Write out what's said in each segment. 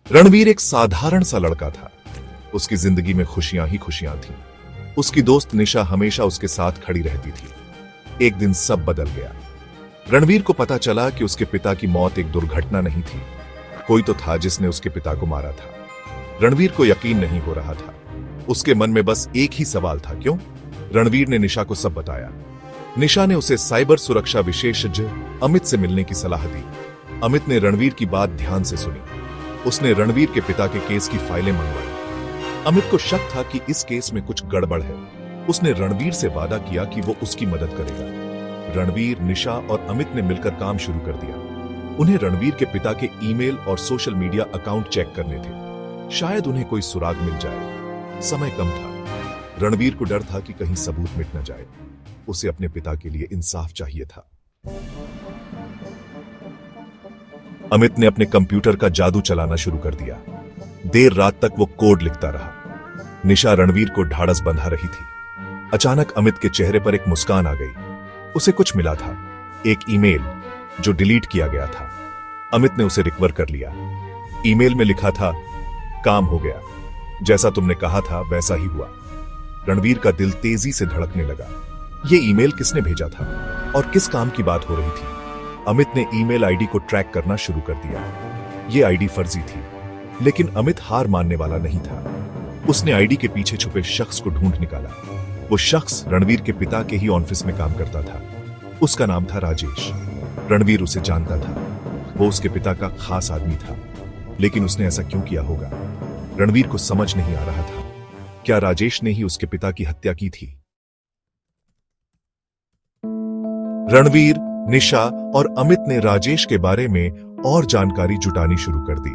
रणवीर एक साधारण सा लड़का था। उसकी जिंदगी में खुशियां ही खुशियां थीं। उसकी दोस्त निशा हमेशा उसके साथ खड़ी रहती थी। एक दिन सब बदल गया। रणवीर को पता चला कि उसके पिता की मौत एक दुर्घटना नहीं थी। कोई तो था जिसने उसके पिता को मारा था। रणवीर को यकीन नहीं हो रहा था। उसके मन में बस एक ही सवाल था, क्यों? रणवीर ने निशा को सब बताया। निशा ने उसे साइबर सुरक्षा विशेषज्ञ अमित से मिलने की सलाह दी। अमित ने रणवीर की बात ध्यान से सुनी। उसने रणवीर के पिता के केस की फाइलें मंगवाई। अमित को शक था कि इस केस में कुछ गड़बड़ है। उसने रणवीर से वादा किया कि वो उसकी मदद करेगा। रणवीर, निशा और अमित ने मिलकर काम शुरू कर दिया। उन्हें रणवीर के पिता के ईमेल और सोशल मीडिया अकाउंट चेक करने थे। शायद उन्हें कोई सुराग मिल जाए। समय कम था। रणवीर को डर था कि कहीं सबूत मिट न जाए। उसे अपने पिता के लिए इंसाफ चाहिए था। अमित ने अपने कंप्यूटर का जादू चलाना शुरू कर दिया। देर रात तक वो कोड लिखता रहा। निशा रणवीर को ढाढ़स बंधा रही थी। अचानक अमित के चेहरे पर एक मुस्कान आ गई। उसे कुछ मिला था, एक ईमेल जो डिलीट किया गया था। अमित ने उसे रिकवर कर लिया। ईमेल में लिखा था, काम हो गया, जैसा तुमने कहा था वैसा ही हुआ। रणवीर का दिल तेजी से धड़कने लगा। यह ईमेल किसने भेजा था और किस काम की बात हो रही थी? अमित ने ईमेल आईडी को ट्रैक करना शुरू कर दिया। यह आईडी फर्जी थी, लेकिन अमित हार मानने वाला नहीं था। उसने आईडी के पीछे छुपे शख्स को ढूंढ निकाला। वो शख्स रणवीर के पिता के ही ऑफिस में काम करता था। उसका नाम था राजेश। रणवीर उसे जानता था। वो उसके पिता का खास आदमी था, लेकिन उसने ऐसा क्यों किया होगा? रणवीर को समझ नहीं आ रहा था। क्या राजेश ने ही उसके पिता की हत्या की थी? रणवीर, निशा और अमित ने राजेश के बारे में और जानकारी जुटानी शुरू कर दी।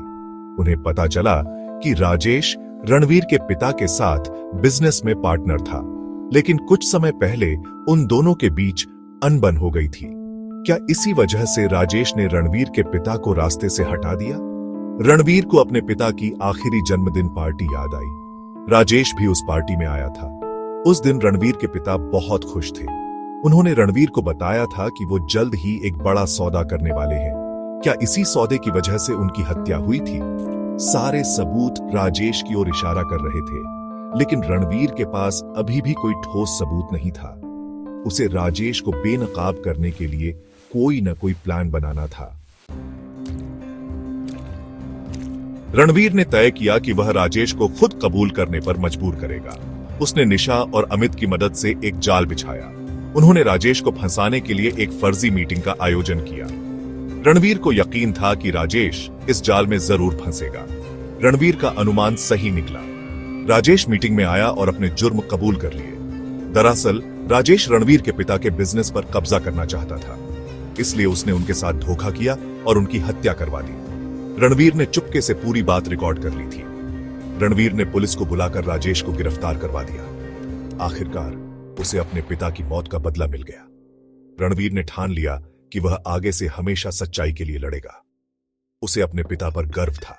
उन्हें पता चला कि राजेश रणवीर के पिता के साथ बिजनेस में पार्टनर था, लेकिन कुछ समय पहले उन दोनों के बीच अनबन हो गई थी। क्या इसी वजह से राजेश ने रणवीर के पिता को रास्ते से हटा दिया? रणवीर को अपने पिता की आखिरी जन्मदिन पार्टी याद आई। राजेश भी उस पार्टी में आया था। उस दिन रणवीर के पिता बहुत खुश थे। उन्होंने रणवीर को बताया था कि वो जल्द ही एक बड़ा सौदा करने वाले हैं। क्या इसी सौदे की वजह से उनकी हत्या हुई थी? सारे सबूत राजेश की ओर इशारा कर रहे थे, लेकिन रणवीर के पास अभी भी कोई ठोस सबूत नहीं था। उसे राजेश को बेनकाब करने के लिए कोई न कोई प्लान बनाना था। रणवीर ने तय किया कि वह राजेश को खुद कबूल करने पर मजबूर करेगा। उसने निशा और अमित की मदद से एक जाल बिछाया। उन्होंने राजेश को फंसाने के लिए एक फर्जी मीटिंग का आयोजन किया। रणवीर को यकीन था कि राजेश इस जाल में जरूर फंसेगा। रणवीर का अनुमान सही निकला। राजेश मीटिंग में आया और अपने जुर्म कबूल कर लिए। दरअसल राजेश रणवीर के पिता के बिजनेस पर कब्जा करना चाहता था, इसलिए उसने उनके साथ धोखा किया और उनकी हत्या करवा दी। रणवीर ने चुपके से पूरी बात रिकॉर्ड कर ली थी। रणवीर ने पुलिस को बुलाकर राजेश को गिरफ्तार करवा दिया। आखिरकार उसे अपने पिता की मौत का बदला मिल गया। रणवीर ने ठान लिया कि वह आगे से हमेशा सच्चाई के लिए लड़ेगा। उसे अपने पिता पर गर्व था।